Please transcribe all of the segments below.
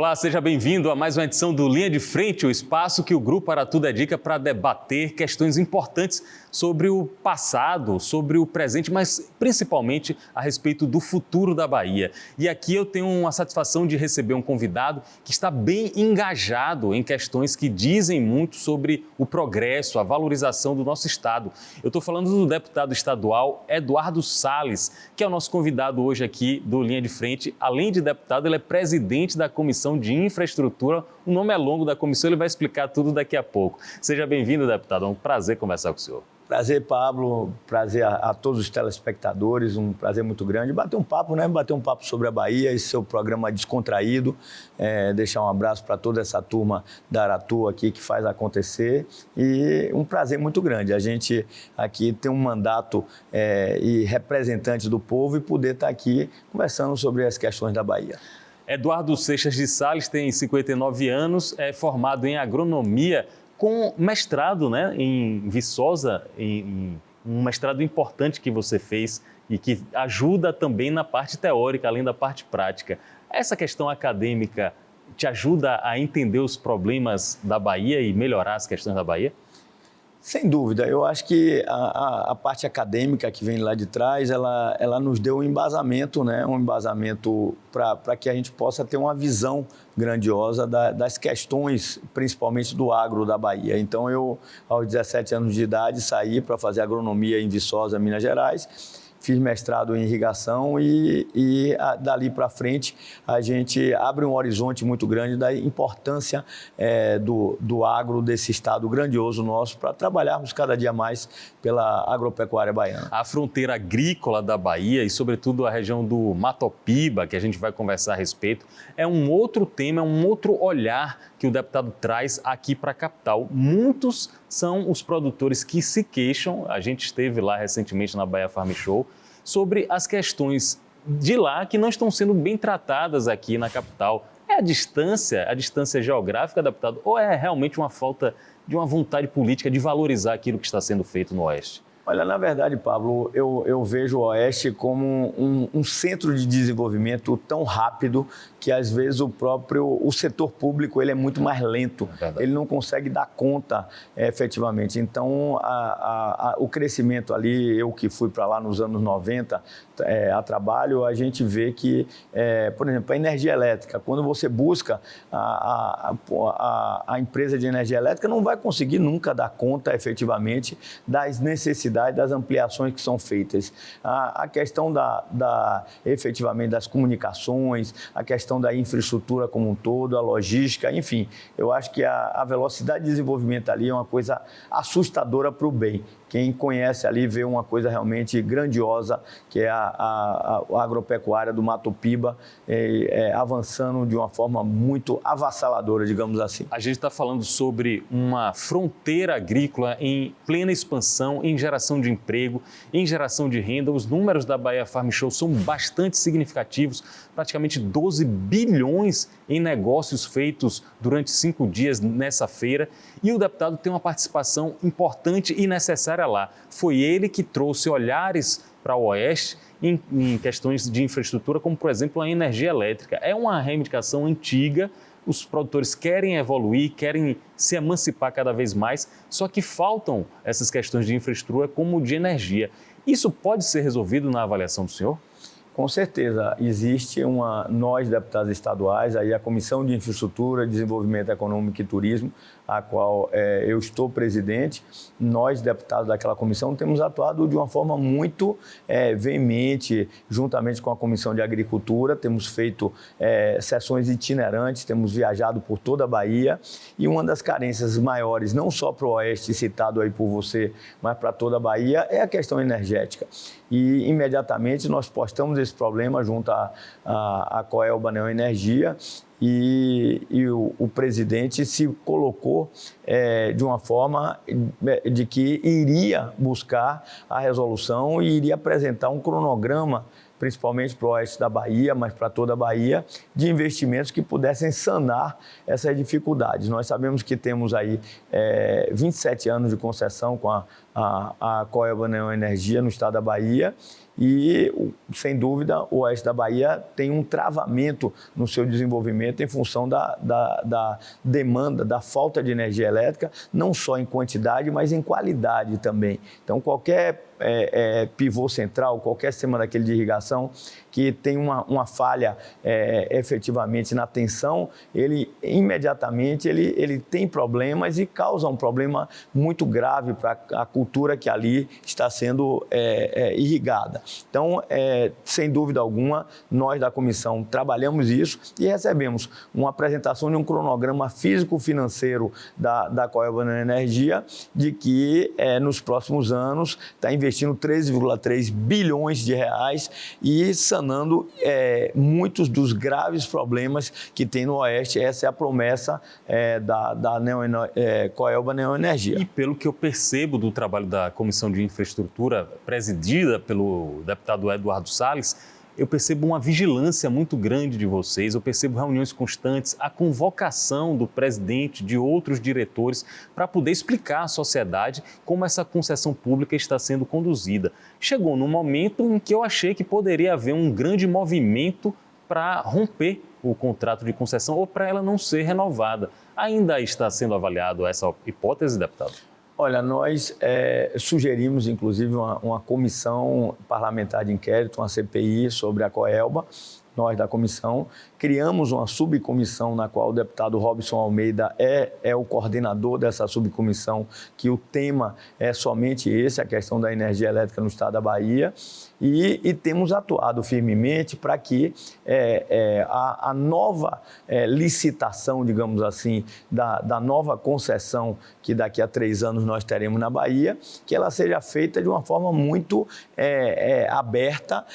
Olá, seja bem-vindo a mais uma edição do Linha de Frente, o espaço que o Grupo Aratu dedica para debater questões importantes sobre o passado, sobre o presente, mas principalmente a respeito do futuro da Bahia. E aqui eu tenho a satisfação de receber um convidado que está bem engajado em questões que dizem muito sobre o progresso, a valorização do nosso estado. Eu estou falando do deputado estadual Eduardo Salles, que é o nosso convidado hoje aqui do Linha de Frente. Além de deputado, ele é presidente da Comissão de Infraestrutura. O nome é longo da comissão, ele vai explicar tudo daqui a pouco. Seja bem-vindo, deputado. É um prazer conversar com o senhor. Prazer, Pablo. Prazer a todos os telespectadores. Um prazer muito grande. Bater um papo, né? Bater um papo sobre a Bahia, esse seu programa descontraído. Deixar um abraço para toda essa turma da Aratu aqui que faz acontecer. E um prazer muito grande. A gente aqui tem um mandato e representante do povo e poder estar aqui conversando sobre as questões da Bahia. Eduardo Seixas de Salles tem 59 anos, é formado em agronomia com mestrado, né, em Viçosa, um mestrado importante que você fez e que ajuda também na parte teórica, além da parte prática. Essa questão acadêmica te ajuda a entender os problemas da Bahia e melhorar as questões da Bahia? Sem dúvida, eu acho que a parte acadêmica que vem lá de trás, ela nos deu um embasamento, né? Um embasamento para que a gente possa ter uma visão grandiosa das questões, principalmente do agro da Bahia. Então, eu, aos 17 anos de idade, saí para fazer agronomia em Viçosa, Minas Gerais. Fiz mestrado em irrigação e dali para frente a gente abre um horizonte muito grande da importância do agro desse estado grandioso nosso para trabalharmos cada dia mais pela agropecuária baiana. A fronteira agrícola da Bahia e, sobretudo, a região do Matopiba, que a gente vai conversar a respeito, é um outro tema, é um outro olhar que o deputado traz aqui para a capital. Muitos são os produtores que se queixam, a gente esteve lá recentemente na Bahia Farm Show, sobre as questões de lá que não estão sendo bem tratadas aqui na capital. É a distância geográfica, deputado, ou é realmente uma falta de uma vontade política de valorizar aquilo que está sendo feito no Oeste? Olha, na verdade, Pablo, eu vejo o Oeste como um centro de desenvolvimento tão rápido que, às vezes, o setor público ele é muito mais lento. Ele não consegue dar conta efetivamente. Então, o crescimento ali, eu que fui para lá nos anos 90 a trabalho, a gente vê que, por exemplo, a energia elétrica, quando você busca a empresa de energia elétrica, não vai conseguir nunca dar conta efetivamente das necessidades, das ampliações que são feitas. A questão efetivamente das comunicações, a questão da infraestrutura como um todo, a logística, enfim, eu acho que a velocidade de desenvolvimento ali é uma coisa assustadora para o bem. Quem conhece ali vê uma coisa realmente grandiosa, que é a agropecuária do Matopiba avançando de uma forma muito avassaladora, digamos assim. A gente está falando sobre uma fronteira agrícola em plena expansão, em geração de emprego, em geração de renda. Os números da Bahia Farm Show são bastante significativos, praticamente 12 bilhões em negócios feitos durante 5 dias nessa feira. E o deputado tem uma participação importante e necessária lá. Foi ele que trouxe olhares para o Oeste em questões de infraestrutura, como, por exemplo, a energia elétrica. É uma reivindicação antiga, os produtores querem evoluir, querem se emancipar cada vez mais, só que faltam essas questões de infraestrutura como de energia. Isso pode ser resolvido na avaliação do senhor? Com certeza, existe nós, deputados estaduais, aí a Comissão de Infraestrutura, Desenvolvimento Econômico e Turismo, a qual eu estou presidente, nós, deputados daquela comissão, temos atuado de uma forma muito veemente, juntamente com a Comissão de Agricultura, temos feito sessões itinerantes, temos viajado por toda a Bahia, e uma das carências maiores, não só para o Oeste, citado aí por você, mas para toda a Bahia, é a questão energética. E, imediatamente, nós postamos esse problema junto à Coelba Neoenergia e o presidente se colocou de uma forma de que iria buscar a resolução e iria apresentar um cronograma, principalmente para o oeste da Bahia, mas para toda a Bahia, de investimentos que pudessem sanar essas dificuldades. Nós sabemos que temos aí 27 anos de concessão com a Coelba Neoenergia no estado da Bahia e, sem dúvida, o oeste da Bahia tem um travamento no seu desenvolvimento em função da demanda, da falta de energia elétrica, não só em quantidade, mas em qualidade também. Então, qualquer pivô central, qualquer sistema daquele de irrigação que tem uma falha efetivamente na tensão, ele imediatamente ele tem problemas e causa um problema muito grave para a cultura que ali está sendo irrigada. Então, sem dúvida alguma, nós da comissão trabalhamos isso e recebemos uma apresentação de um cronograma físico-financeiro da Coelba Neoenergia, de que nos próximos anos está investindo 13,3 bilhões de reais e sanando muitos dos graves problemas que tem no Oeste. Essa é a promessa da Coelba Neoenergia. E pelo que eu percebo do trabalho da Comissão de Infraestrutura, presidida pelo deputado Eduardo Salles, eu percebo uma vigilância muito grande de vocês, eu percebo reuniões constantes, a convocação do presidente, de outros diretores, para poder explicar à sociedade como essa concessão pública está sendo conduzida. Chegou num momento em que eu achei que poderia haver um grande movimento para romper o contrato de concessão ou para ela não ser renovada. Ainda está sendo avaliado essa hipótese, deputado? Olha, nós sugerimos, inclusive, uma comissão parlamentar de inquérito, uma CPI sobre a Coelba. Nós, da comissão, criamos uma subcomissão na qual o deputado Robson Almeida é o coordenador dessa subcomissão, que o tema é somente esse, a questão da energia elétrica no estado da Bahia. E temos atuado firmemente para que a nova licitação, digamos assim, da nova concessão que daqui a 3 anos nós teremos na Bahia, que ela seja feita de uma forma muito aberta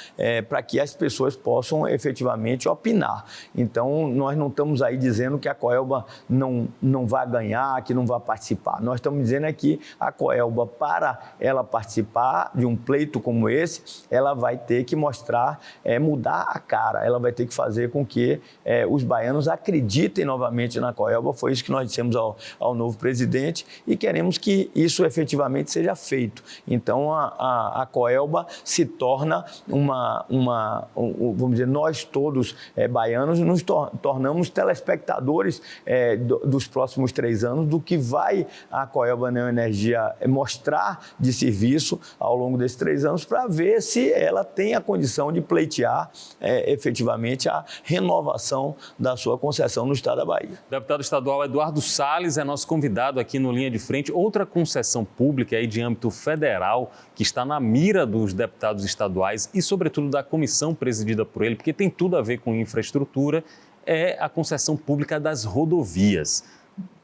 para que as pessoas possam efetivamente opinar. Então, nós não estamos aí dizendo que a Coelba não vai ganhar, que não vai participar. Nós estamos dizendo que a Coelba, para ela participar de um pleito como esse, ela vai ter que mostrar, mudar a cara, ela vai ter que fazer com que os baianos acreditem novamente na Coelba. Foi isso que nós dissemos ao novo presidente e queremos que isso efetivamente seja feito. Então, a Coelba se torna vamos dizer, nós todos baianos nos tornamos telespectadores dos próximos 3 anos do que vai a Coelba Neoenergia mostrar de serviço ao longo desses 3 anos para ver se ela tem a condição de pleitear efetivamente a renovação da sua concessão no estado da Bahia. O deputado estadual Eduardo Salles é nosso convidado aqui no Linha de Frente. Outra concessão pública aí de âmbito federal que está na mira dos deputados estaduais e, sobretudo, da comissão presidida por ele, porque tem tudo a ver com infraestrutura, é a concessão pública das rodovias.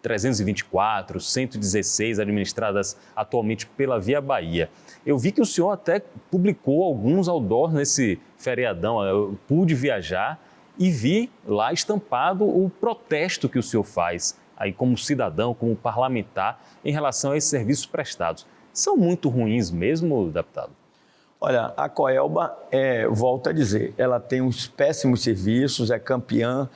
324, 116 administradas atualmente pela Via Bahia. Eu vi que o senhor até publicou alguns outdoors nesse feriadão. Eu pude viajar e vi lá estampado o protesto que o senhor faz aí como cidadão, como parlamentar, em relação a esses serviços prestados. São muito ruins mesmo, deputado? Olha, a Coelba, volto a dizer, ela tem uns péssimos serviços, é campeã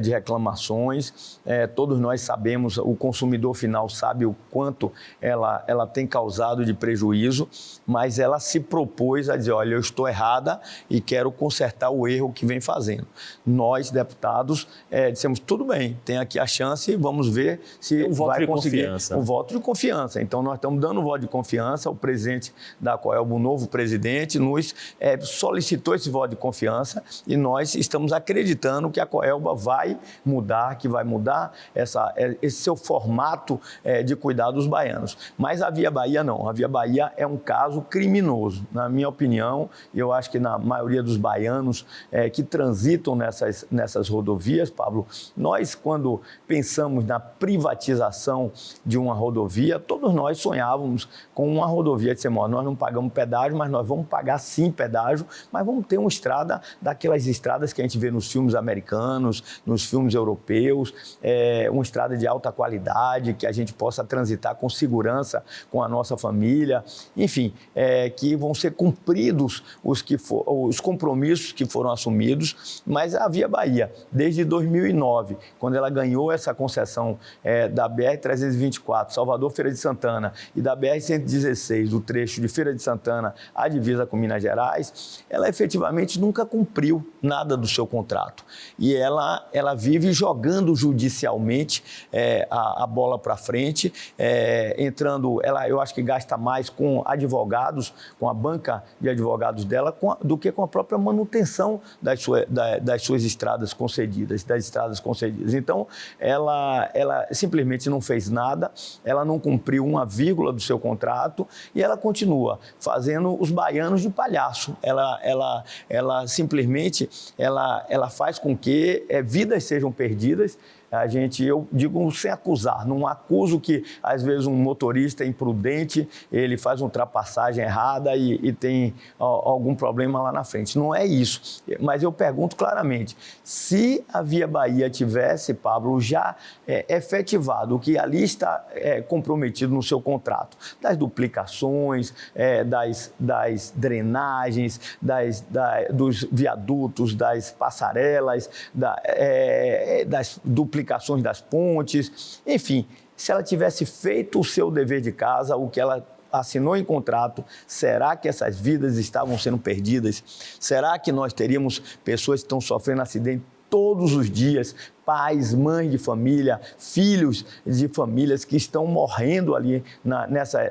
de reclamações, todos nós sabemos, o consumidor final sabe o quanto ela tem causado de prejuízo, mas ela se propôs a dizer, olha, eu estou errada e quero consertar o erro que vem fazendo. Nós, deputados, dissemos, tudo bem, tem aqui a chance, vamos ver se vai conseguir o voto de confiança. Então, nós estamos dando o voto de confiança, o presidente da Coelba, o novo presidente, nos solicitou esse voto de confiança e nós estamos acreditando que a Coelba vai mudar, que vai mudar esse seu formato de cuidar dos baianos. Mas a Via Bahia não. A Via Bahia é um caso criminoso. Na minha opinião, eu acho que na maioria dos baianos que transitam nessas rodovias, Pablo, nós, quando pensamos na privatização de uma rodovia, todos nós sonhávamos com uma rodovia de semana. Nós não pagamos pedágio, mas nós vamos pagar sim pedágio, mas vamos ter uma estrada daquelas estradas que a gente vê nos filmes americanos, nos filmes europeus, uma estrada de alta qualidade, que a gente possa transitar com segurança com a nossa família, enfim, que vão ser cumpridos os compromissos que foram assumidos, mas a Via Bahia, desde 2009, quando ela ganhou essa concessão da BR-324, Salvador-Feira de Santana, e da BR-116, do trecho de Feira de Santana a divisa com Minas Gerais, ela efetivamente nunca cumpriu nada do seu contrato. E ela vive jogando judicialmente a bola para frente, entrando, eu acho que gasta mais com advogados, com a banca de advogados dela, do que com a própria manutenção das suas estradas concedidas, das estradas concedidas. Então, ela simplesmente não fez nada, ela não cumpriu uma vírgula do seu contrato e ela continua fazendo os baianos de palhaço. Ela simplesmente faz com que vidas sejam perdidas. Eu digo sem acusar, não acuso que às vezes um motorista imprudente, ele faz uma ultrapassagem errada e tem algum problema lá na frente. Não é isso, mas eu pergunto claramente, se a Via Bahia tivesse, Pablo, já efetivado o que ali está comprometido no seu contrato, das duplicações, das drenagens, dos viadutos, das passarelas, das duplicações das pontes, enfim, se ela tivesse feito o seu dever de casa, o que ela assinou em contrato, será que essas vidas estavam sendo perdidas? Será que nós teríamos pessoas que estão sofrendo acidente todos os dias, pais, mães de família, filhos de famílias que estão morrendo ali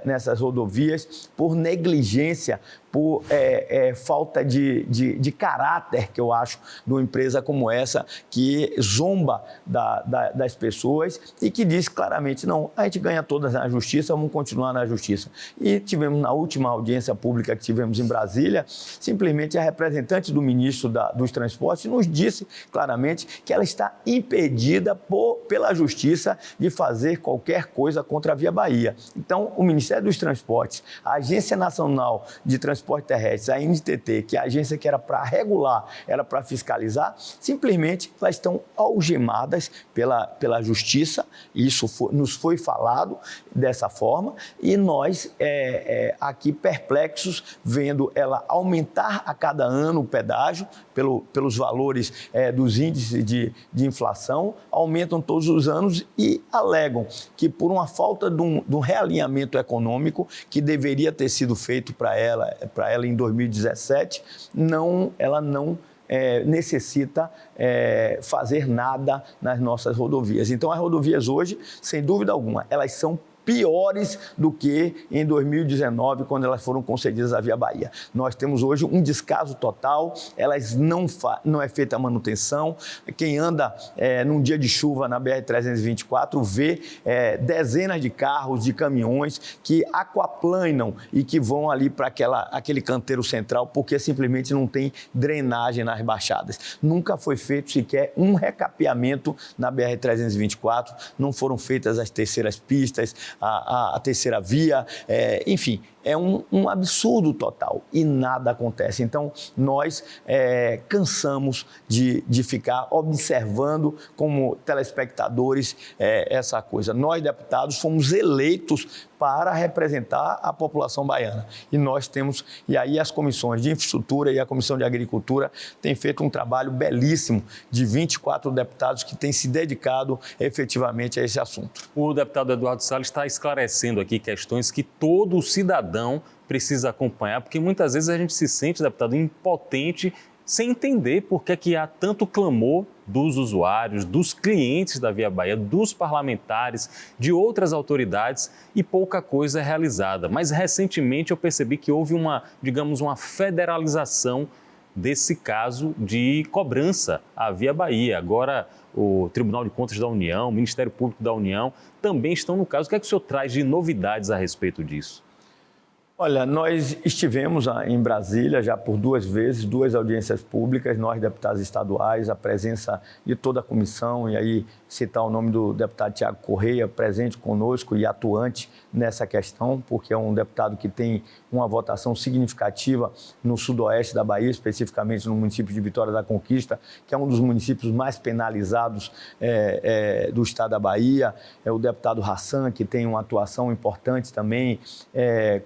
nessas rodovias por negligência, por falta de caráter, que eu acho, de uma empresa como essa, que zomba das pessoas e que diz claramente, não, a gente ganha todas na justiça, vamos continuar na justiça. E tivemos, na última audiência pública que tivemos em Brasília, simplesmente a representante do ministro dos Transportes nos disse claramente que ela está impedida pela justiça de fazer qualquer coisa contra a Via Bahia. Então, o Ministério dos Transportes, a Agência Nacional de Transporte Terrestre, a NTT, que é a agência que era para regular, era para fiscalizar, simplesmente elas estão algemadas pela justiça, isso nos foi falado dessa forma, e nós aqui perplexos, vendo ela aumentar a cada ano o pedágio, pelos valores dos índices de inflação, aumentam todos os anos e alegam que por uma falta de um realinhamento econômico que deveria ter sido feito para ela em 2017, ela não necessita fazer nada nas nossas rodovias. Então, as rodovias hoje, sem dúvida alguma, elas são piores do que em 2019, quando elas foram concedidas à Via Bahia. Nós temos hoje um descaso total, elas não é feita a manutenção. Quem anda num dia de chuva na BR-324 vê dezenas de carros, de caminhões que aquaplanam e que vão ali para aquele canteiro central porque simplesmente não tem drenagem nas baixadas. Nunca foi feito sequer um recapeamento na BR-324, não foram feitas as terceiras pistas, a terceira via, enfim, é um absurdo total e nada acontece. Então, nós cansamos de ficar observando como telespectadores essa coisa. Nós, deputados, fomos eleitos para representar a população baiana. E aí as comissões de infraestrutura e a comissão de agricultura têm feito um trabalho belíssimo de 24 deputados que têm se dedicado efetivamente a esse assunto. O deputado Eduardo Salles está esclarecendo aqui questões que todo cidadão precisa acompanhar, porque muitas vezes a gente se sente, deputado, impotente, sem entender por que há tanto clamor dos usuários, dos clientes da Via Bahia, dos parlamentares, de outras autoridades e pouca coisa é realizada. Mas recentemente eu percebi que houve uma federalização desse caso de cobrança à Via Bahia. Agora o Tribunal de Contas da União, o Ministério Público da União também estão no caso. O que é que o senhor traz de novidades a respeito disso? Olha, nós estivemos em Brasília já por 2 vezes, 2 audiências públicas, nós deputados estaduais, a presença de toda a comissão, e aí citar o nome do deputado Tiago Correia, presente conosco e atuante nessa questão, porque é um deputado que tem uma votação significativa no sudoeste da Bahia, especificamente no município de Vitória da Conquista, que é um dos municípios mais penalizados do estado da Bahia. É o deputado Hassan, que tem uma atuação importante também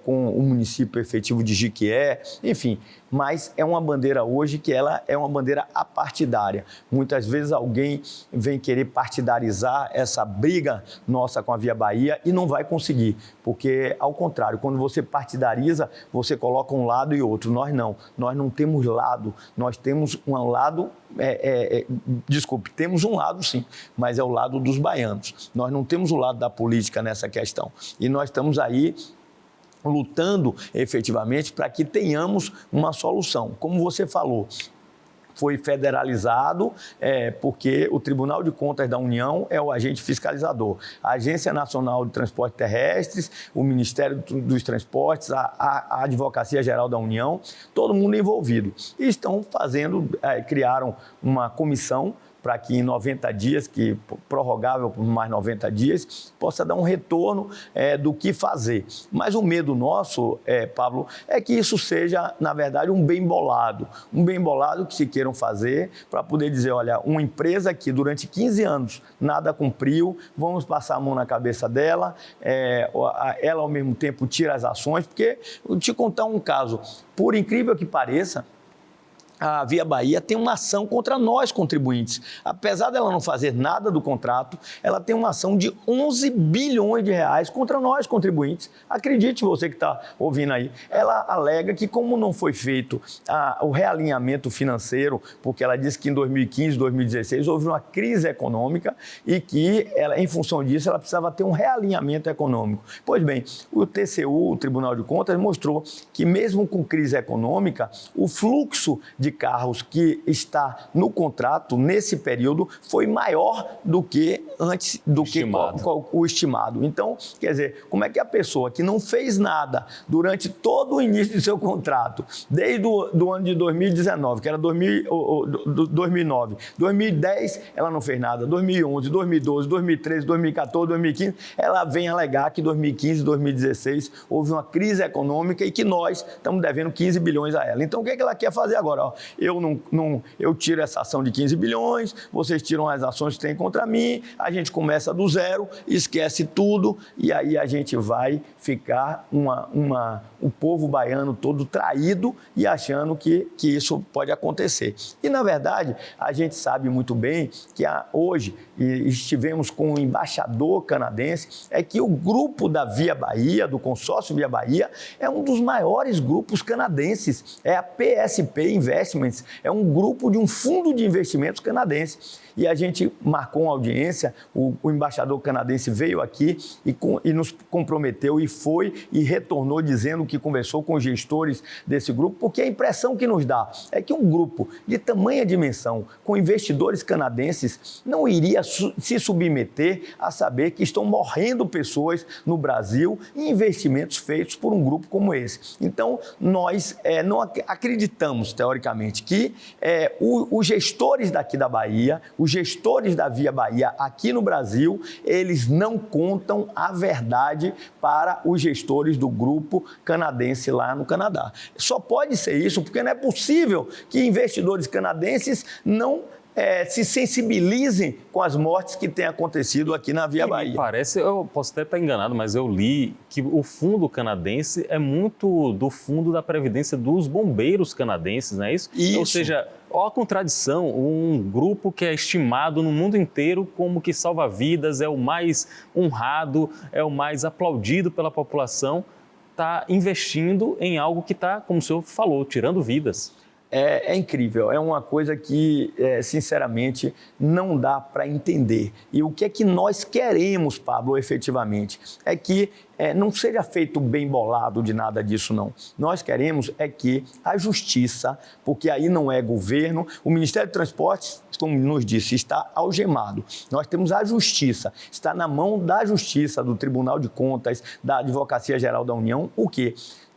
com o município efetivo de Jiquié, enfim. Mas é uma bandeira hoje que ela é uma bandeira apartidária. Muitas vezes alguém vem querer partidarizar essa briga nossa com a Via Bahia e não vai conseguir, porque, ao contrário, quando você partidariza, você coloca um lado e outro. Nós não temos lado, nós temos um lado, temos um lado sim, mas é o lado dos baianos. Nós não temos o lado da política nessa questão. E nós estamos aí lutando efetivamente para que tenhamos uma solução. Como você falou, foi federalizado porque o Tribunal de Contas da União é o agente fiscalizador. A Agência Nacional de Transportes Terrestres, o Ministério dos Transportes, a Advocacia Geral da União, todo mundo envolvido. E estão criaram uma comissão para que em 90 dias, que prorrogável por mais 90 dias, possa dar um retorno do que fazer. Mas o medo nosso, Pablo, é que isso seja, na verdade, um bem bolado que se queiram fazer para poder dizer, olha, uma empresa que durante 15 anos nada cumpriu, vamos passar a mão na cabeça dela, ela ao mesmo tempo tira as ações, porque, vou te contar um caso, por incrível que pareça, a Via Bahia tem uma ação contra nós, contribuintes. Apesar dela não fazer nada do contrato, ela tem uma ação de 11 bilhões de reais contra nós, contribuintes. Acredite você que está ouvindo aí. Ela alega que, como não foi feito o realinhamento financeiro, porque ela disse que em 2015, 2016, houve uma crise econômica e que, em função disso, ela precisava ter um realinhamento econômico. Pois bem, o TCU, o Tribunal de Contas, mostrou que, mesmo com crise econômica, o fluxo de carros que está no contrato nesse período foi maior do que antes do o estimado. Então, quer dizer, como é que a pessoa que não fez nada durante todo o início do seu contrato, desde o ano de 2019, que era 2009, 2010 ela não fez nada, 2011, 2012, 2013, 2014, 2015, ela vem alegar que 2015, 2016 houve uma crise econômica e que nós estamos devendo 15 bilhões a ela. Então, o que ela quer fazer agora? Eu tiro essa ação de 15 bilhões, vocês tiram as ações que tem contra mim, a gente começa do zero, esquece tudo e aí a gente vai ficar o povo baiano todo traído e achando que isso pode acontecer. E, na verdade, a gente sabe muito bem que hoje estivemos com um embaixador canadense, que o grupo da Via Bahia, do consórcio Via Bahia, é um dos maiores grupos canadenses, é a PSP Investments, é um grupo de um fundo de investimentos canadense. E a gente marcou uma audiência, o embaixador canadense veio aqui e nos comprometeu e retornou dizendo que conversou com os gestores desse grupo, porque a impressão que nos dá é que um grupo de tamanha dimensão, com investidores canadenses, não iria se submeter a saber que estão morrendo pessoas no Brasil em investimentos feitos por um grupo como esse. Então, nós não acreditamos, teoricamente, que os gestores daqui da Bahia, os gestores da Via Bahia aqui no Brasil, eles não contam a verdade para os gestores do grupo canadense lá no Canadá. Só pode ser isso porque não é possível que investidores canadenses não se sensibilizem com as mortes que têm acontecido aqui na Via Bahia. Parece, eu posso até estar enganado, mas eu li que o fundo canadense é muito do fundo da previdência dos bombeiros canadenses, não é isso? Isso. Ou seja, olha a contradição, um grupo que é estimado no mundo inteiro como que salva vidas, é o mais honrado, é o mais aplaudido pela população, está investindo em algo que está, como o senhor falou, tirando vidas. É incrível, é uma coisa que, sinceramente, não dá para entender. E o que é que nós queremos, Pablo, efetivamente, é que não seja feito bem bolado de nada disso, não. Nós queremos que a justiça, porque aí não é governo, o Ministério de Transportes, como nos disse, está algemado. Nós temos a justiça, está na mão da justiça, do Tribunal de Contas, da Advocacia Geral da União, o quê?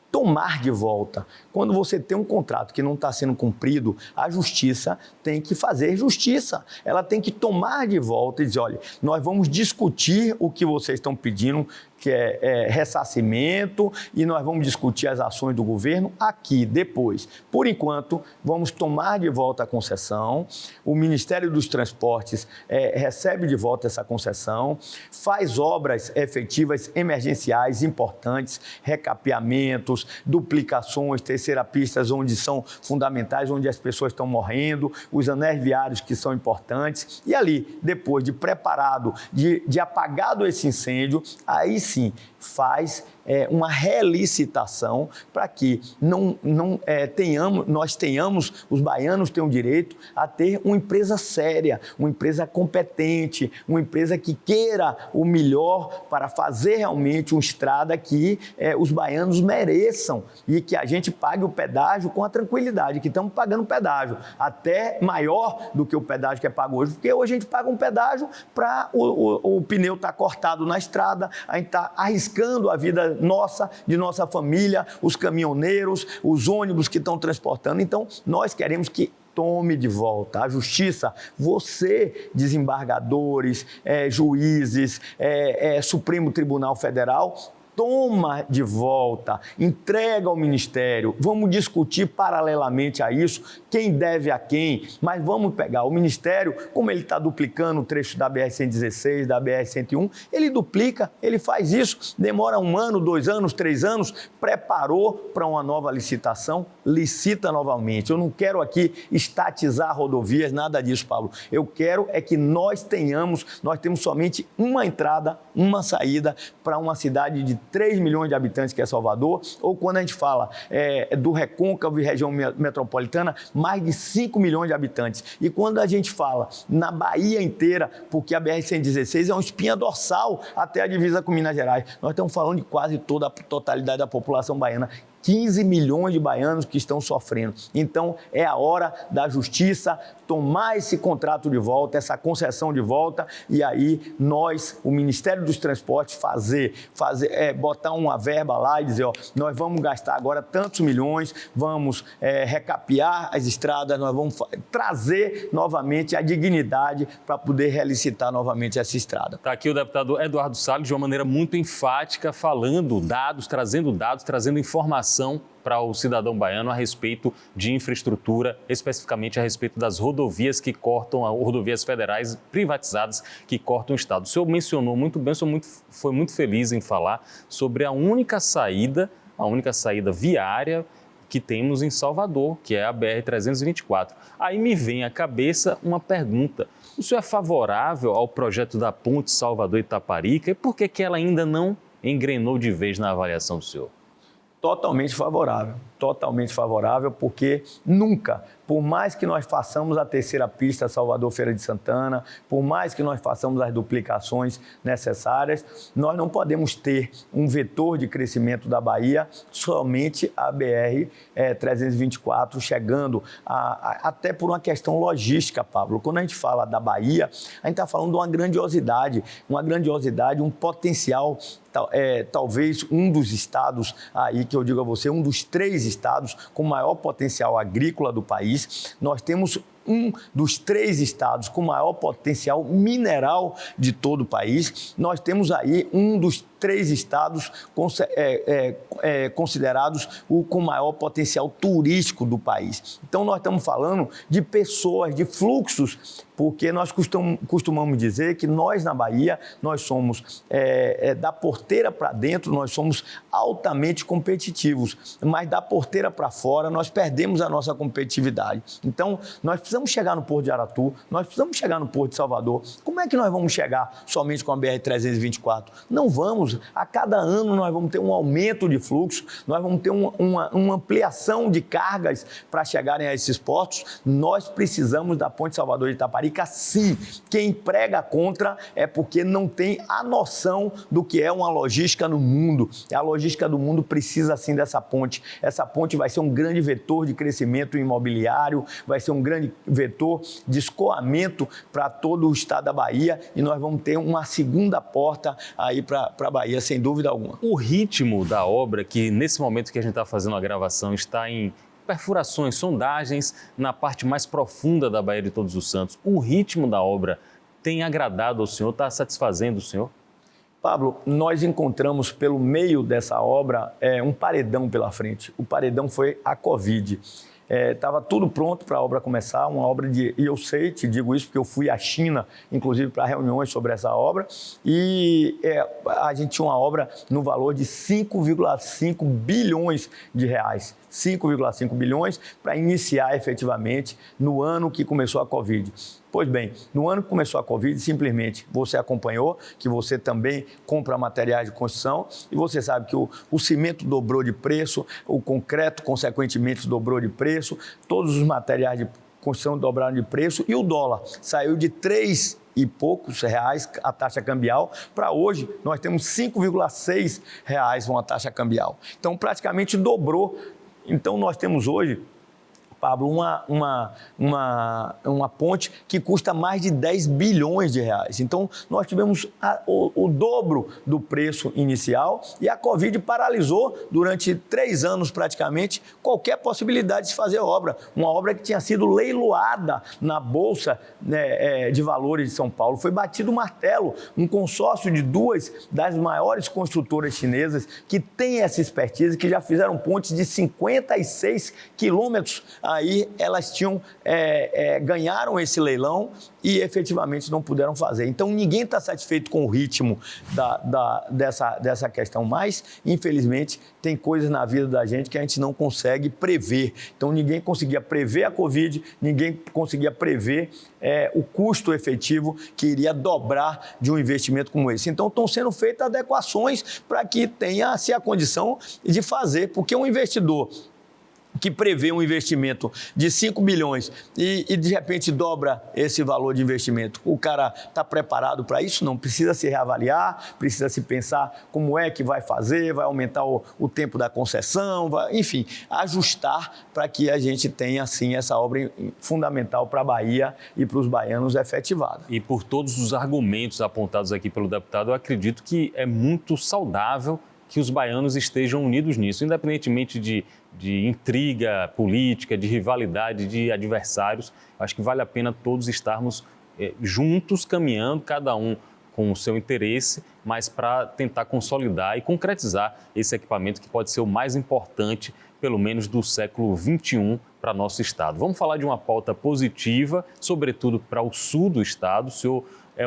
Tomar de volta. Quando você tem um contrato que não está sendo cumprido, a justiça tem que fazer justiça. Ela tem que tomar de volta e dizer, olha, nós vamos discutir o que vocês estão pedindo, que é ressarcimento, e nós vamos discutir as ações do governo aqui depois. Por enquanto, vamos tomar de volta a concessão, o Ministério dos Transportes recebe de volta essa concessão, faz obras efetivas emergenciais importantes, recapeamentos, duplicações, terceira pistas onde são fundamentais, onde as pessoas estão morrendo, os anéis viários que são importantes, e ali, depois de preparado, de apagado esse incêndio, aí sim faz uma relicitação para que nós tenhamos, os baianos tenham direito a ter uma empresa séria, uma empresa competente, uma empresa que queira o melhor para fazer realmente uma estrada que os baianos mereçam e que a gente pague o pedágio com a tranquilidade, que estamos pagando pedágio, até maior do que o pedágio que é pago hoje, porque hoje a gente paga um pedágio para o pneu estar cortado na estrada, a gente está arriscando a vida nossa, de nossa família, os caminhoneiros, os ônibus que estão transportando. Então, nós queremos que tome de volta a justiça, você, desembargadores, juízes, Supremo Tribunal Federal, toma de volta, entrega ao Ministério, vamos discutir paralelamente a isso, quem deve a quem, mas vamos pegar o Ministério, como ele está duplicando o trecho da BR-116, da BR-101, ele duplica, ele faz isso, demora 1 ano, 2 anos, 3 anos, preparou para uma nova licitação, licita novamente. Eu não quero aqui estatizar rodovias, nada disso, Pablo. Eu quero que nós temos somente uma entrada, uma saída para uma cidade de 3 milhões de habitantes, que é Salvador, ou quando a gente fala do Recôncavo e região metropolitana, mais de 5 milhões de habitantes. E quando a gente fala na Bahia inteira, porque a BR-116 é uma espinha dorsal até a divisa com Minas Gerais, nós estamos falando de quase toda a totalidade da população baiana. 15 milhões de baianos que estão sofrendo. Então, é a hora da justiça tomar esse contrato de volta, essa concessão de volta, e aí nós, o Ministério dos Transportes, botar uma verba lá e dizer, nós vamos gastar agora tantos milhões, vamos recapear as estradas, nós vamos trazer novamente a dignidade para poder relicitar novamente essa estrada. Está aqui o deputado Eduardo Salles, de uma maneira muito enfática, falando dados, trazendo informação para o cidadão baiano a respeito de infraestrutura, especificamente a respeito das rodovias que cortam, rodovias federais privatizadas que cortam o estado. O senhor mencionou muito bem, o senhor foi muito feliz em falar sobre a única saída viária que temos em Salvador, que é a BR-324. Aí me vem à cabeça uma pergunta. O senhor é favorável ao projeto da ponte Salvador-Itaparica e por que ela ainda não engrenou de vez na avaliação do senhor? Totalmente favorável, porque nunca, por mais que nós façamos a terceira pista Salvador-Feira de Santana, por mais que nós façamos as duplicações necessárias, nós não podemos ter um vetor de crescimento da Bahia somente a BR-324, chegando até por uma questão logística, Pablo. Quando a gente fala da Bahia, a gente está falando de uma grandiosidade, um potencial, talvez um dos estados aí, que eu digo a você, um dos 3 estados com maior potencial agrícola do país. Nós temos um dos 3 estados com maior potencial mineral de todo o país. Nós temos aí um dos 3 estados considerados o com maior potencial turístico do país. Então, nós estamos falando de pessoas, de fluxos, porque nós costumamos dizer que nós, na Bahia, nós somos, da porteira para dentro, nós somos altamente competitivos, mas da porteira para fora, nós perdemos a nossa competitividade. Então, nós precisamos chegar no Porto de Aratu, nós precisamos chegar no Porto de Salvador. Como é que nós vamos chegar somente com a BR-324? Não vamos. A cada ano nós vamos ter um aumento de fluxo, nós vamos ter uma ampliação de cargas para chegarem a esses portos. Nós precisamos da ponte Salvador de Itaparica, sim. Quem prega contra é porque não tem a noção do que é uma logística no mundo. A logística do mundo precisa, sim, dessa ponte. Essa ponte vai ser um grande vetor de crescimento imobiliário, vai ser um grande vetor de escoamento para todo o estado da Bahia, e nós vamos ter uma segunda porta aí para a Bahia, sem dúvida alguma. O ritmo da obra, que nesse momento que a gente está fazendo a gravação, está em perfurações, sondagens na parte mais profunda da Baía de Todos os Santos. O ritmo da obra tem agradado ao senhor, está satisfazendo o senhor? Pablo, nós encontramos pelo meio dessa obra um paredão pela frente. O paredão foi a Covid. Estava tudo pronto para a obra começar, uma obra e eu sei, te digo isso porque eu fui à China, inclusive para reuniões sobre essa obra, e a gente tinha uma obra no valor de 5,5 bilhões de reais. 5,5 bilhões para iniciar efetivamente no ano que começou a Covid. Pois bem, no ano que começou a Covid, simplesmente você acompanhou, que você também compra materiais de construção e você sabe que o cimento dobrou de preço, o concreto, consequentemente, dobrou de preço, todos os materiais de construção dobraram de preço e o dólar saiu de 3 e poucos reais a taxa cambial, para hoje nós temos 5,6 reais uma taxa cambial. Então, praticamente dobrou. Então, nós temos hoje, Pablo, uma ponte que custa mais de 10 bilhões de reais. Então, nós tivemos o dobro do preço inicial e a Covid paralisou durante 3 anos praticamente qualquer possibilidade de fazer obra. Uma obra que tinha sido leiloada na Bolsa de Valores de São Paulo. Foi batido o martelo, um consórcio de 2 das maiores construtoras chinesas que têm essa expertise, que já fizeram pontes de 56 quilômetros. Aí elas ganharam esse leilão e efetivamente não puderam fazer. Então ninguém está satisfeito com o ritmo dessa questão, mas infelizmente tem coisas na vida da gente que a gente não consegue prever. Então ninguém conseguia prever a Covid, ninguém conseguia prever o custo efetivo que iria dobrar de um investimento como esse. Então estão sendo feitas adequações para que tenha-se a condição de fazer, porque um investidor que prevê um investimento de 5 bilhões e de repente dobra esse valor de investimento. O cara está preparado para isso? Não, precisa se reavaliar, precisa se pensar como é que vai fazer, vai aumentar o tempo da concessão, enfim, ajustar para que a gente tenha, assim, essa obra fundamental para a Bahia e para os baianos efetivada. E por todos os argumentos apontados aqui pelo deputado, eu acredito que é muito saudável que os baianos estejam unidos nisso, independentemente de intriga política, de rivalidade, de adversários. Acho que vale a pena todos estarmos juntos, caminhando, cada um com o seu interesse, mas para tentar consolidar e concretizar esse equipamento que pode ser o mais importante, pelo menos do século XXI, para nosso estado. Vamos falar de uma pauta positiva, sobretudo para o sul do estado. O senhor é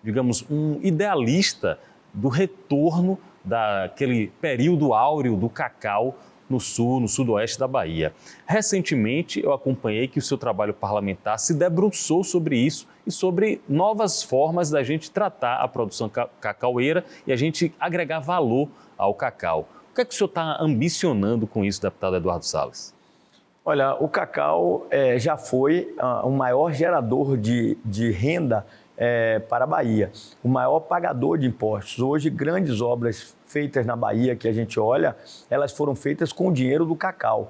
digamos, um idealista do retorno daquele período áureo do cacau no sul, no sudoeste da Bahia. Recentemente, eu acompanhei que o seu trabalho parlamentar se debruçou sobre isso e sobre novas formas da gente tratar a produção cacaueira e a gente agregar valor ao cacau. O que é que o senhor está ambicionando com isso, deputado Eduardo Salles? Olha, o cacau já foi o maior gerador de renda para a Bahia, o maior pagador de impostos. Hoje, grandes obras feitas na Bahia que a gente olha, elas foram feitas com o dinheiro do cacau.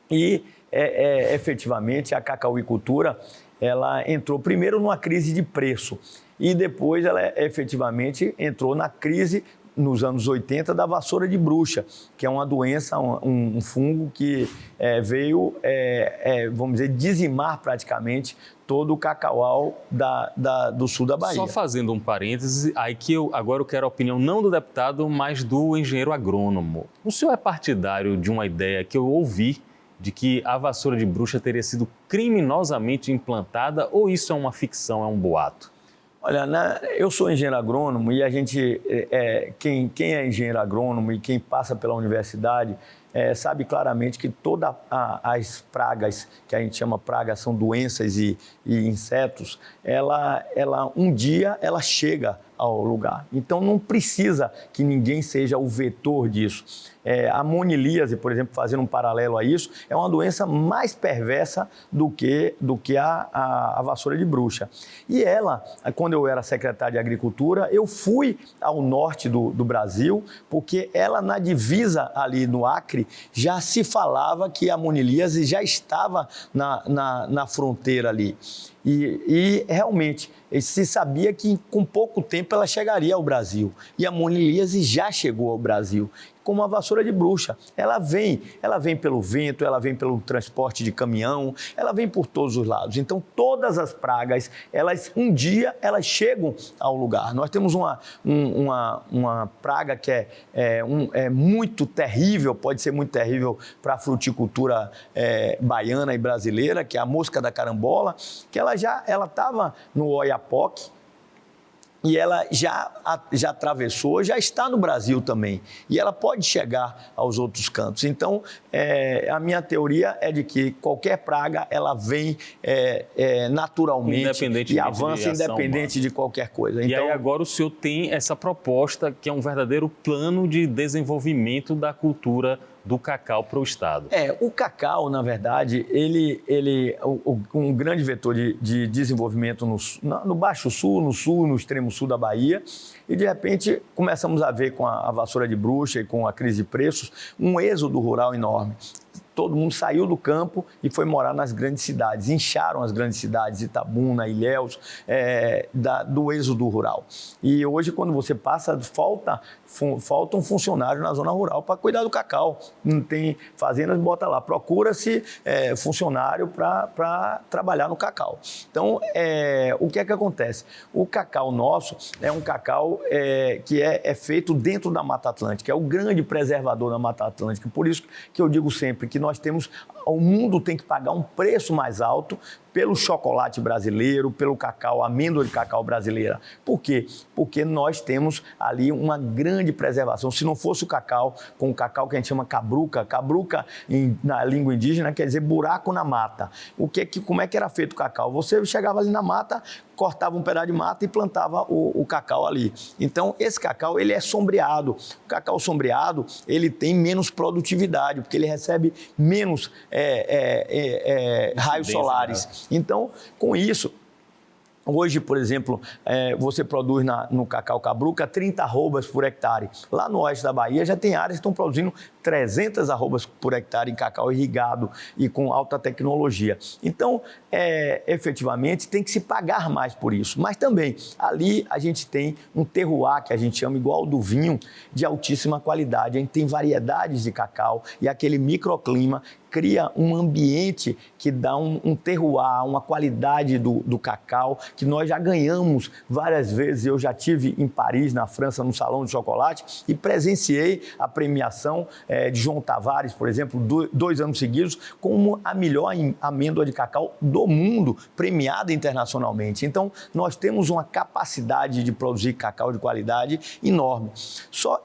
E, efetivamente, a cacauicultura, ela entrou primeiro numa crise de preço e depois ela efetivamente entrou na crise nos anos 80 da vassoura de bruxa, que é uma doença, um fungo que veio, vamos dizer, dizimar praticamente todo o cacaual do sul da Bahia. Só fazendo um parêntese, aí que agora eu quero a opinião não do deputado, mas do engenheiro agrônomo. O senhor é partidário de uma ideia que eu ouvi de que a vassoura de bruxa teria sido criminosamente implantada, ou isso é uma ficção, é um boato? Olha, eu sou engenheiro agrônomo e a gente, quem é engenheiro agrônomo e quem passa pela universidade, sabe claramente que todas as pragas, que a gente chama pragas, são doenças e insetos, um dia ela chega ao lugar. Então não precisa que ninguém seja o vetor disso. A monilíase, por exemplo, fazendo um paralelo a isso, é uma doença mais perversa do que a vassoura de bruxa. E ela, quando eu era secretário de Agricultura, eu fui ao norte do Brasil, porque ela, na divisa ali no Acre, já se falava que a monilíase já estava na fronteira ali. E realmente se sabia que com pouco tempo ela chegaria ao Brasil. E a monilíase já chegou ao Brasil. como a vassoura de bruxa. Ela vem pelo vento, ela vem pelo transporte de caminhão, ela vem por todos os lados. Então, todas as pragas, um dia elas chegam ao lugar. Nós temos uma praga que é muito terrível, pode ser muito terrível para a fruticultura baiana e brasileira, que é a mosca da carambola, que ela estava no Oiapoque, e ela já atravessou, já está no Brasil também. E ela pode chegar aos outros cantos. Então, a minha teoria é de que qualquer praga, ela vem naturalmente e avança independente de qualquer coisa. E aí agora o senhor tem essa proposta que é um verdadeiro plano de desenvolvimento da cultura do cacau para o Estado. O cacau, na verdade, um grande vetor de desenvolvimento no Baixo Sul, no extremo sul da Bahia, e de repente começamos a ver com a vassoura de bruxa e com a crise de preços, um êxodo rural enorme. Todo mundo saiu do campo e foi morar nas grandes cidades. Incharam as grandes cidades, Itabuna, Ilhéus, do êxodo rural. E hoje, quando você passa, falta um funcionário na zona rural para cuidar do cacau. Não tem fazendas, bota lá. Procura-se funcionário para trabalhar no cacau. Então, o que é que acontece? O cacau nosso é um cacau que é feito dentro da Mata Atlântica. É o grande preservador da Mata Atlântica. Por isso que eu digo sempre que o mundo tem que pagar um preço mais alto pelo chocolate brasileiro, pelo cacau, amêndoa de cacau brasileira. Por quê? Porque nós temos ali uma grande preservação. Se não fosse o cacau, com o cacau que a gente chama cabruca na língua indígena quer dizer buraco na mata. Como é que era feito o cacau? Você chegava ali na mata, cortava um pedaço de mata e plantava o cacau ali. Então, esse cacau, ele é sombreado. O cacau sombreado, ele tem menos produtividade, porque ele recebe menos raios solares. Então, com isso, hoje, por exemplo, você produz no cacau cabruca 30 arrobas por hectare. Lá no oeste da Bahia já tem áreas que estão produzindo 300 arrobas por hectare em cacau irrigado e com alta tecnologia. Então, efetivamente, tem que se pagar mais por isso. Mas também, ali a gente tem um terroir, que a gente chama igual ao do vinho, de altíssima qualidade. A gente tem variedades de cacau e aquele microclima cria um ambiente que dá um terroir, uma qualidade do cacau, que nós já ganhamos várias vezes. Eu já estive em Paris, na França, no Salão de Chocolate, e presenciei a premiação de João Tavares, por exemplo, 2 anos seguidos, como a melhor amêndoa de cacau do mundo, premiada internacionalmente. Então, nós temos uma capacidade de produzir cacau de qualidade enorme.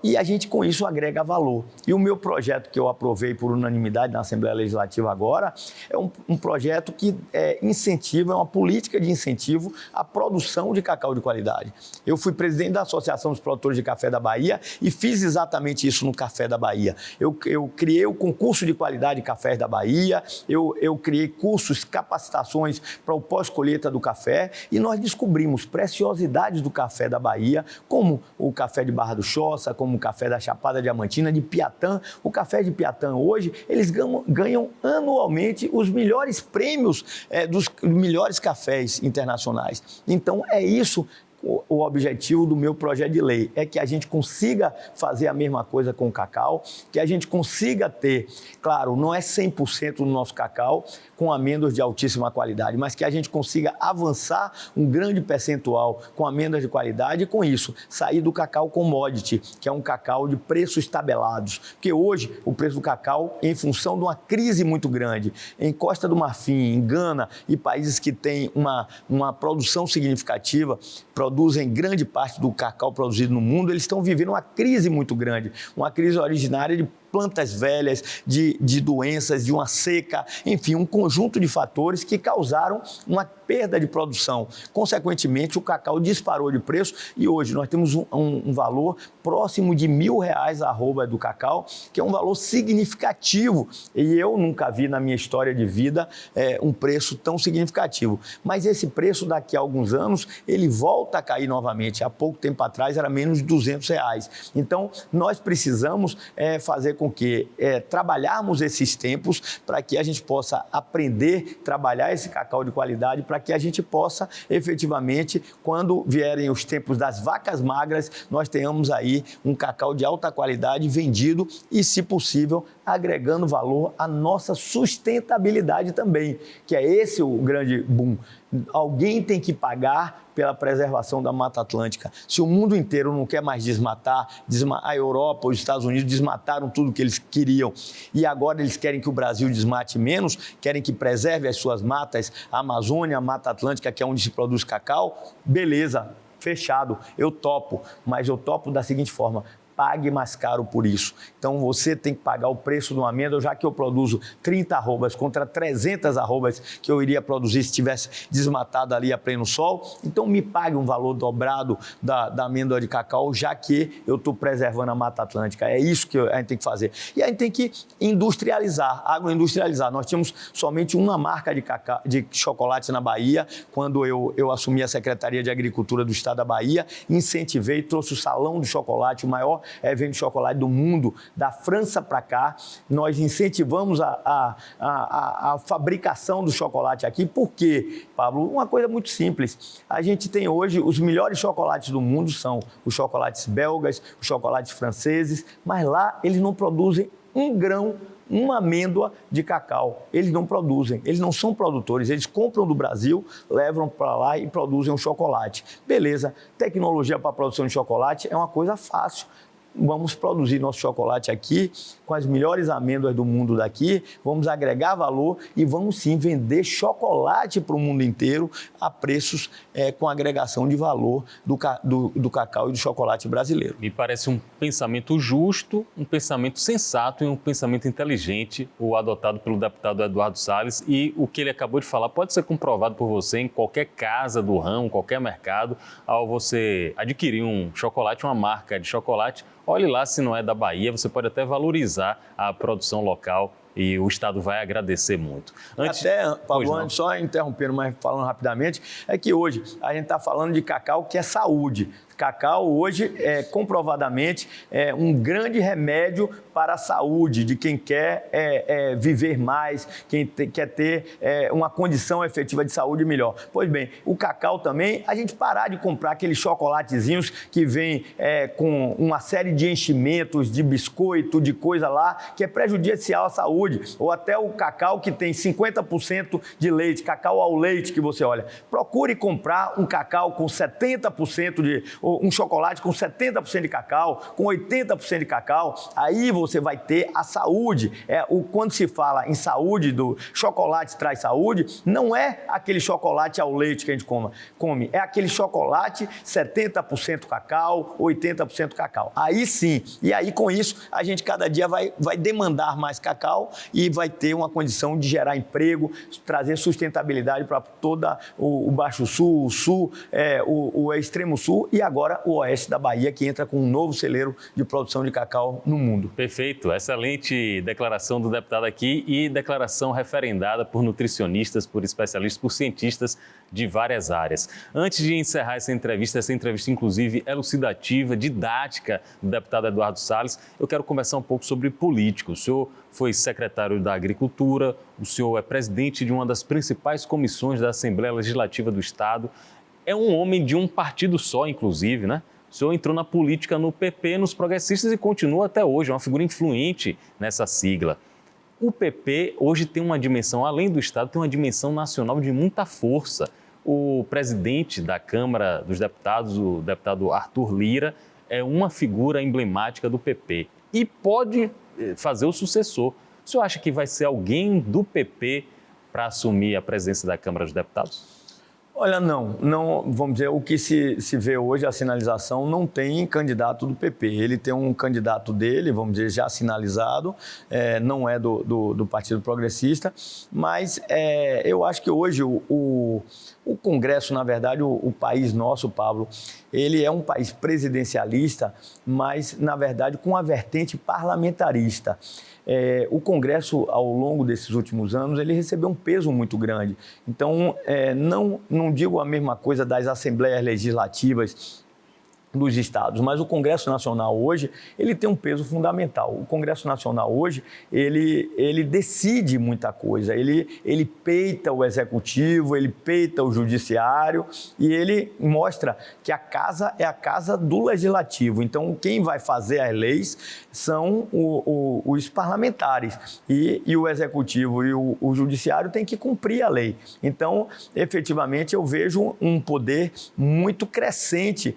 E a gente, com isso, agrega valor. E o meu projeto, que eu aprovei por unanimidade na Assembleia Legislativa agora, é um projeto que incentiva, é uma política de incentivo à produção de cacau de qualidade. Eu fui presidente da Associação dos Produtores de Café da Bahia e fiz exatamente isso no Café da Bahia. Eu criei o concurso de qualidade de cafés da Bahia, eu criei cursos, capacitações para o pós-colheita do café, e nós descobrimos preciosidades do café da Bahia, como o café de Barra do Choça, como o café da Chapada Diamantina, de Piatã. O café de Piatã hoje, eles ganham anualmente os melhores prêmios dos melhores cafés internacionais. Então, é isso. O objetivo do meu projeto de lei é que a gente consiga fazer a mesma coisa com o cacau, que a gente consiga ter, claro, não é 100% do nosso cacau com amêndoas de altíssima qualidade, mas que a gente consiga avançar um grande percentual com amêndoas de qualidade e, com isso, sair do cacau commodity, que é um cacau de preços tabelados. Porque hoje o preço do cacau, em função de uma crise muito grande, em Costa do Marfim, em Gana e países que têm uma produção significativa, produzem grande parte do cacau produzido no mundo, eles estão vivendo uma crise muito grande, uma crise originária de plantas velhas, de doenças, de uma seca, enfim, um conjunto de fatores que causaram uma perda de produção. Consequentemente, o cacau disparou de preço e hoje nós temos um valor próximo de R$1.000 a arroba do cacau, que é um valor significativo, e eu nunca vi na minha história de vida um preço tão significativo. Mas esse preço, daqui a alguns anos, ele volta a cair novamente. Há pouco tempo atrás era menos de R$200. Então, nós precisamos fazer com que trabalharmos esses tempos para que a gente possa aprender a trabalhar esse cacau de qualidade, para que a gente possa, efetivamente, quando vierem os tempos das vacas magras, nós tenhamos aí um cacau de alta qualidade vendido e, se possível, agregando valor à nossa sustentabilidade também, que é esse o grande boom. Alguém tem que pagar pela preservação da Mata Atlântica. Se o mundo inteiro não quer mais desmatar, a Europa, os Estados Unidos desmataram tudo que eles queriam e agora eles querem que o Brasil desmate menos, querem que preserve as suas matas, a Amazônia, a Mata Atlântica, que é onde se produz cacau, beleza, fechado, eu topo, mas eu topo da seguinte forma: pague mais caro por isso. Então, você tem que pagar o preço de uma amêndoa, já que eu produzo 30 arrobas contra 300 arrobas que eu iria produzir se tivesse desmatado ali a pleno sol. Então, me pague um valor dobrado da amêndoa de cacau, já que eu estou preservando a Mata Atlântica. É isso que a gente tem que fazer. E a gente tem que industrializar, agroindustrializar. Nós tínhamos somente uma marca de chocolate na Bahia, quando eu assumi a Secretaria de Agricultura do Estado da Bahia, incentivei, trouxe o Salão do Chocolate, o maior evento de chocolate do mundo, da França para cá. Nós incentivamos a fabricação do chocolate aqui. Por quê, Pablo? Uma coisa muito simples. A gente tem hoje os melhores chocolates do mundo, são os chocolates belgas, os chocolates franceses, mas lá eles não produzem um grão, uma amêndoa de cacau. Eles não produzem, eles não são produtores, eles compram do Brasil, levam para lá e produzem um chocolate. Beleza, tecnologia para a produção de chocolate é uma coisa fácil. Vamos produzir nosso chocolate aqui, com as melhores amêndoas do mundo daqui, vamos agregar valor e vamos sim vender chocolate para o mundo inteiro a preços com agregação de valor do cacau e do chocolate brasileiro. Me parece um pensamento justo, um pensamento sensato e um pensamento inteligente, o adotado pelo deputado Eduardo Salles, e o que ele acabou de falar pode ser comprovado por você em qualquer casa do ramo, qualquer mercado. Ao você adquirir um chocolate, uma marca de chocolate, olhe lá se não é da Bahia, você pode até valorizar a produção local e o Estado vai agradecer muito. Pablo, só interrompendo, mas falando rapidamente, é que hoje a gente está falando de cacau que é saúde. Cacau hoje comprovadamente é um grande remédio para a saúde de quem quer viver mais, quem quer ter uma condição efetiva de saúde melhor. Pois bem, o cacau também, a gente parar de comprar aqueles chocolatezinhos que vem com uma série de enchimentos, de biscoito, de coisa lá, que é prejudicial à saúde. Ou até o cacau que tem 50% de leite, cacau ao leite que você olha. Procure comprar um cacau com 70% um chocolate com 70% de cacau, com 80% de cacau, aí você vai ter a saúde. Quando se fala em saúde, do chocolate traz saúde, não é aquele chocolate ao leite que a gente come, é aquele chocolate 70% cacau, 80% cacau. Aí sim, e aí com isso a gente cada dia vai demandar mais cacau e vai ter uma condição de gerar emprego, trazer sustentabilidade para todo o Baixo Sul, o Sul, o Extremo Sul e agora o Oeste da Bahia, que entra com um novo celeiro de produção de cacau no mundo. Perfeito. Excelente declaração do deputado aqui e declaração referendada por nutricionistas, por especialistas, por cientistas de várias áreas. Antes de encerrar essa entrevista inclusive elucidativa, didática do deputado Eduardo Salles, eu quero conversar um pouco sobre política. O senhor foi secretário da Agricultura, o senhor é presidente de uma das principais comissões da Assembleia Legislativa do Estado, é um homem de um partido só, inclusive, né? O senhor entrou na política no PP, nos progressistas e continua até hoje, é uma figura influente nessa sigla. O PP hoje tem uma dimensão, além do Estado, tem uma dimensão nacional de muita força. O presidente da Câmara dos Deputados, o deputado Arthur Lira, é uma figura emblemática do PP e pode fazer o sucessor. O senhor acha que vai ser alguém do PP para assumir a presidência da Câmara dos Deputados? Olha, não, vamos dizer, o que se vê hoje, a sinalização, não tem candidato do PP. Ele tem um candidato dele, vamos dizer, já sinalizado, não é do Partido Progressista, mas eu acho que hoje o Congresso, na verdade, o país nosso, Pablo, ele é um país presidencialista, mas, na verdade, com uma vertente parlamentarista. O Congresso, ao longo desses últimos anos, ele recebeu um peso muito grande. Então, não digo a mesma coisa das assembleias legislativas dos estados, mas o Congresso Nacional hoje, ele tem um peso fundamental. O Congresso Nacional hoje, ele decide muita coisa, ele peita o Executivo, ele peita o Judiciário e ele mostra que a casa é a casa do Legislativo. Então, quem vai fazer as leis são os parlamentares e o Executivo e o Judiciário têm que cumprir a lei. Então, efetivamente, eu vejo um poder muito crescente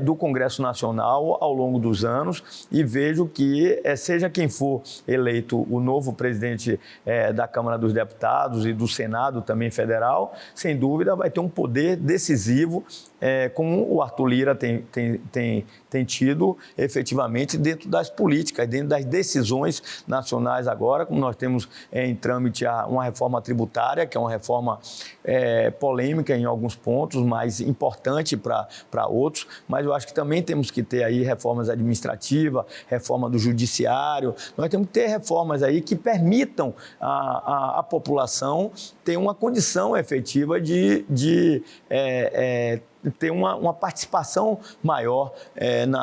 do Congresso Nacional ao longo dos anos e vejo que, seja quem for eleito o novo presidente da Câmara dos Deputados e do Senado também federal, sem dúvida vai ter um poder decisivo, como o Arthur Lira tem tido efetivamente dentro das políticas, dentro das decisões nacionais agora, como nós temos em trâmite uma reforma tributária, que é uma reforma polêmica em alguns pontos, mas importante para outros, mas eu acho que também temos que ter aí reformas administrativas, reforma do judiciário, nós temos que ter reformas aí que permitam a população ter uma condição efetiva de ter uma participação maior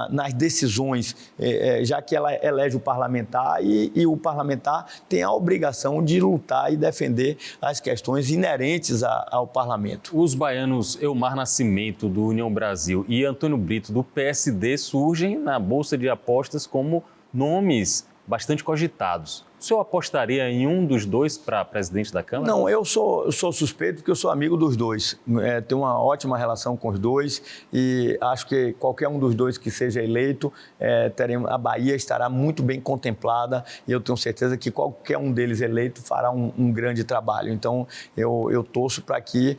nas decisões, já que ela elege o parlamentar e o parlamentar tem a obrigação de lutar e defender as questões inerentes ao parlamento. Os baianos Elmar Nascimento, do União Brasil, e Antônio Brito, do PSD, surgem na Bolsa de Apostas como nomes bastante cogitados. O senhor apostaria em um dos dois para presidente da Câmara? Não, eu sou suspeito porque eu sou amigo dos dois. Tenho uma ótima relação com os dois e acho que qualquer um dos dois que seja eleito, a Bahia estará muito bem contemplada e eu tenho certeza que qualquer um deles eleito fará um grande trabalho. Então, eu torço para que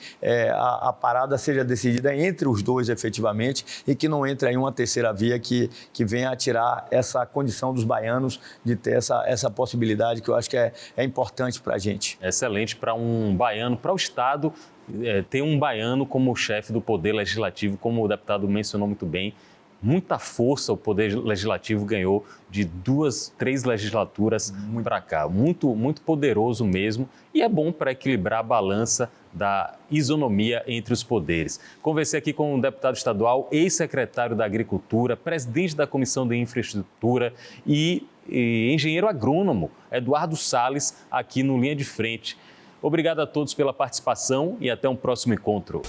a parada seja decidida entre os dois efetivamente e que não entre aí uma terceira via que venha a tirar essa condição dos baianos de ter essa possibilidade que eu acho que é importante para a gente. Excelente para um baiano, para o Estado, ter um baiano como chefe do Poder Legislativo, como o deputado mencionou muito bem. Muita força o Poder Legislativo ganhou de 2, 3 legislaturas para cá. Muito, muito poderoso mesmo e é bom para equilibrar a balança da isonomia entre os poderes. Conversei aqui com o deputado estadual, ex-secretário da Agricultura, presidente da Comissão de Infraestrutura e engenheiro agrônomo, Eduardo Salles, aqui no Linha de Frente. Obrigado a todos pela participação e até um próximo encontro.